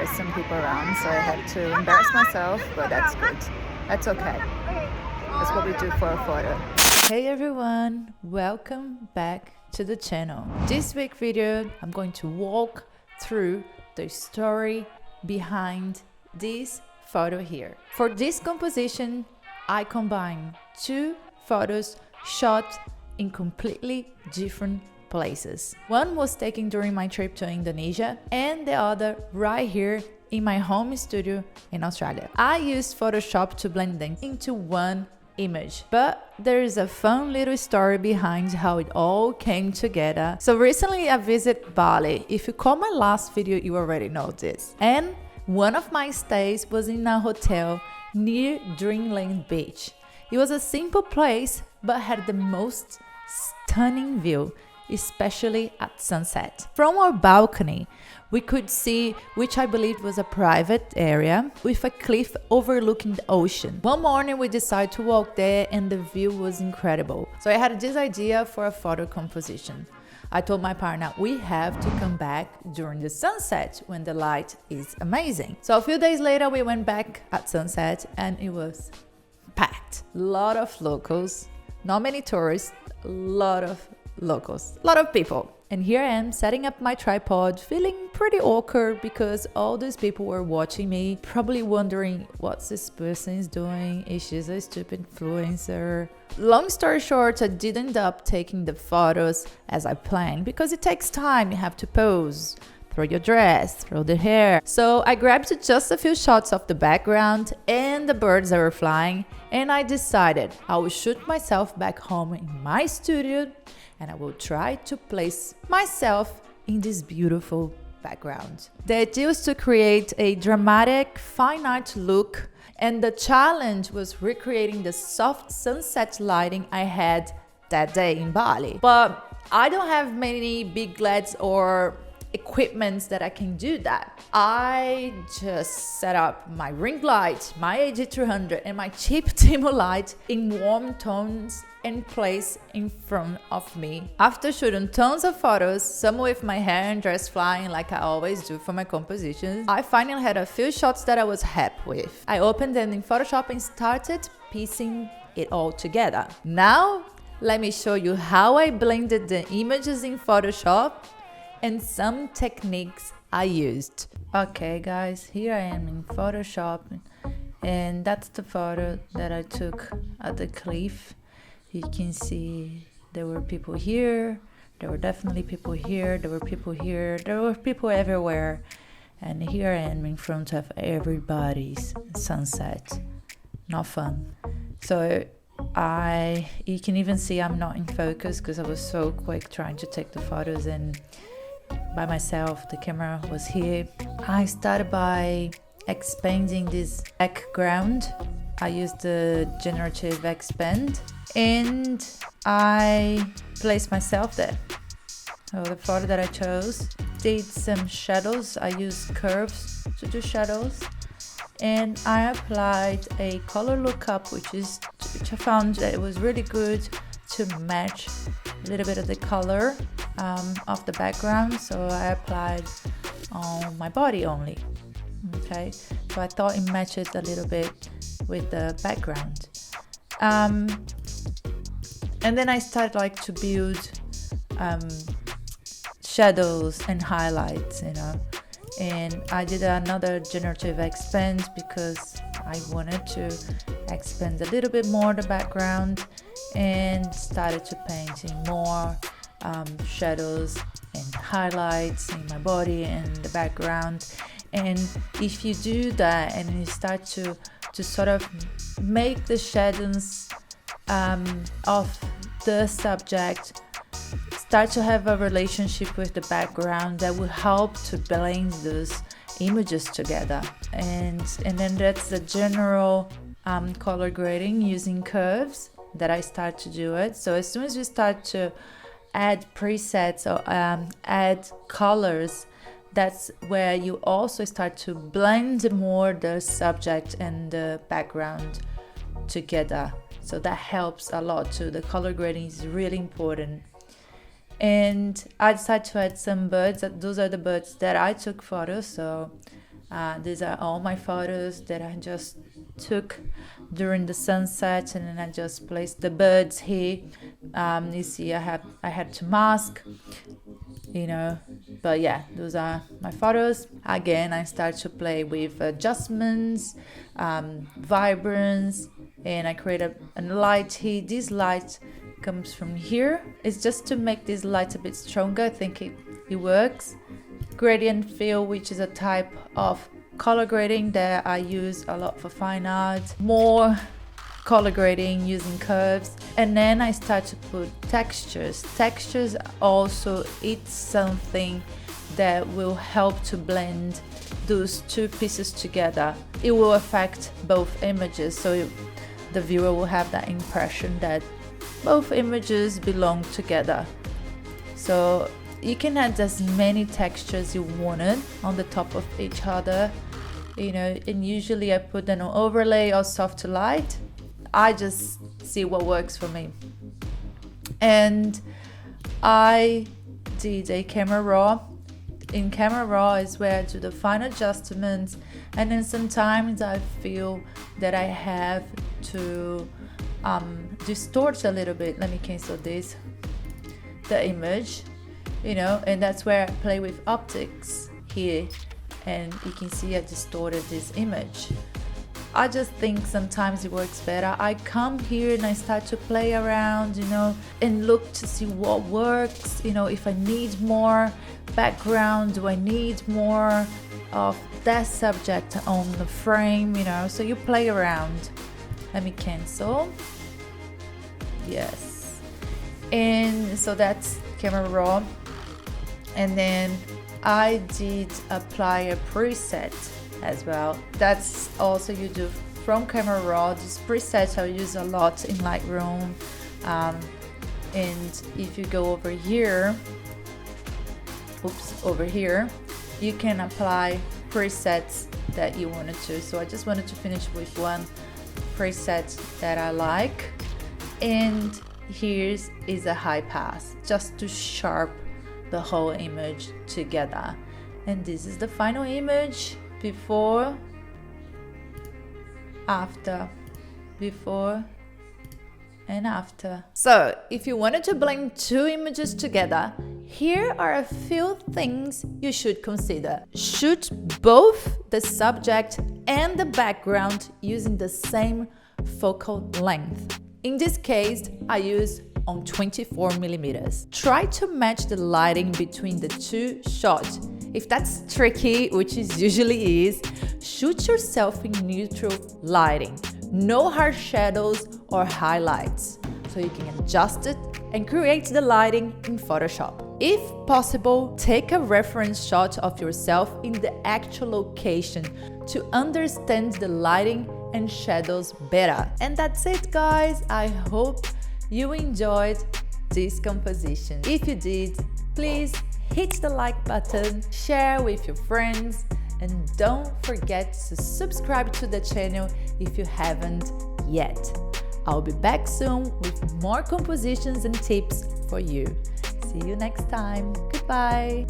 was some people around, so I had to embarrass myself, but that's good. That's okay. That's what we do for a photo. Hey everyone, welcome back to the channel. This week video, I'm going to walk through the story behind this photo here. For this composition, I combine two photos shot in completely different places. One was taken during my trip to Indonesia and the other right here in my home studio in Australia. I used Photoshop to blend them into one image, but there is a fun little story behind how it all came together. So recently I visited Bali. If you caught my last video, you already know this. And one of my stays was in a hotel near Dreamland Beach. It was a simple place, but had the most stunning view, especially at sunset. From our balcony, we could see, which I believe was a private area, with a cliff overlooking the ocean. One morning we decided to walk there and the view was incredible. So I had this idea for a photo composition. I told my partner, we have to come back during the sunset when the light is amazing. So a few days later we went back at sunset and it was packed. A lot of locals, not many tourists, a lot of locals, a lot of people. And here I am setting up my tripod, feeling pretty awkward because all these people were watching me, probably wondering what this person is doing. Is she a stupid influencer? Long story short, I didn't end up taking the photos as I planned because it takes time. You have to pose, throw your dress, throw the hair. So I grabbed just a few shots of the background and the birds that were flying, and I decided I will shoot myself back home in my studio and I will try to place myself in this beautiful background. The idea was to create a dramatic, fine art look, and the challenge was recreating the soft sunset lighting I had that day in Bali. But I don't have many big LEDs or equipments that I can do that. I just set up my ring light, my AG300 and my cheap Timo light in warm tones and place in front of me. After shooting tons of photos, some with my hair and dress flying like I always do for my compositions, I finally had a few shots that I was happy with. I opened them in Photoshop and started piecing it all together. Now, let me show you how I blended the images in Photoshop and some techniques I used. Okay guys, here I am in Photoshop and that's the photo that I took at the cliff. You can see there were people here, there were definitely people here, there were people here, there were people everywhere. And here I am in front of everybody's sunset. Not fun. So you can even see I'm not in focus because I was so quick trying to take the photos and by myself. The camera was here. I started by expanding this background. I used the generative expand and I placed myself there. So the photo that I chose did some shadows. I used curves to do shadows and I applied a color lookup which I found that it was really good to match a little bit of the color of the background, so I applied on my body only. Okay, so I thought it matched a little bit with the background, and then I started to build shadows and highlights, and I did another generative expand because I wanted to expand a little bit more the background and started to paint in more shadows and highlights in my body and the background. And if you do that and you start to sort of make the shadows of the subject start to have a relationship with the background, that will help to blend those images together. And then that's the general color grading using curves that I start to do it. So as soon as you start to add presets or add colors, that's where you also start to blend more the subject and the background together. So that helps a lot too. The color grading is really important. And I decided to add some birds. Those are the birds that I took photos. So These are all my photos that I just took during the sunset, and then I just placed the birds here. You see I had to mask, you know, but yeah, those are my photos. Again, I start to play with adjustments, vibrance, and I create a light here. This light comes from here. It's just to make this light a bit stronger. I think it works. Gradient fill, which is a type of color grading that I use a lot for fine art. More color grading using curves, and then I start to put textures. Textures also, it's something that will help to blend those two pieces together. It will affect both images, so the viewer will have that impression that both images belong together. So you can add as many textures you wanted on the top of each other, you know, and usually I put an overlay or soft to light. I just see what works for me. And I did a camera raw. In camera raw is where I do the fine adjustments, and then sometimes I feel that I have to distort a little bit. Let me cancel this, the image, you know, and that's where I play with optics here, and you can see I distorted this image. I just think sometimes it works better. I come here and I start to play around, you know, and look to see what works, you know, if I need more background, do I need more of that subject on the frame, you know, so you play around. Let me cancel. Yes. And so that's camera raw. And then I did apply a preset as well. That's also you do from camera raw. This preset I use a lot in Lightroom, and if you go over here, over here, you can apply presets that you wanted to. So I just wanted to finish with one preset that I like, and here's is a high pass just to sharp the whole image together. And this is the final image. Before, after, before and after. So if you wanted to blend two images together, here are a few things you should consider. Shoot both the subject and the background using the same focal length. In this case, I use on 24mm. Try to match the lighting between the two shots. If that's tricky, which it usually is, shoot yourself in neutral lighting. No harsh shadows or highlights, so you can adjust it and create the lighting in Photoshop. If possible, take a reference shot of yourself in the actual location to understand the lighting and shadows better. And that's it, guys. I hope you enjoyed this composition. If you did, please hit the like button, share with your friends, and don't forget to subscribe to the channel if you haven't yet. I'll be back soon with more compositions and tips for you. See you next time. Goodbye.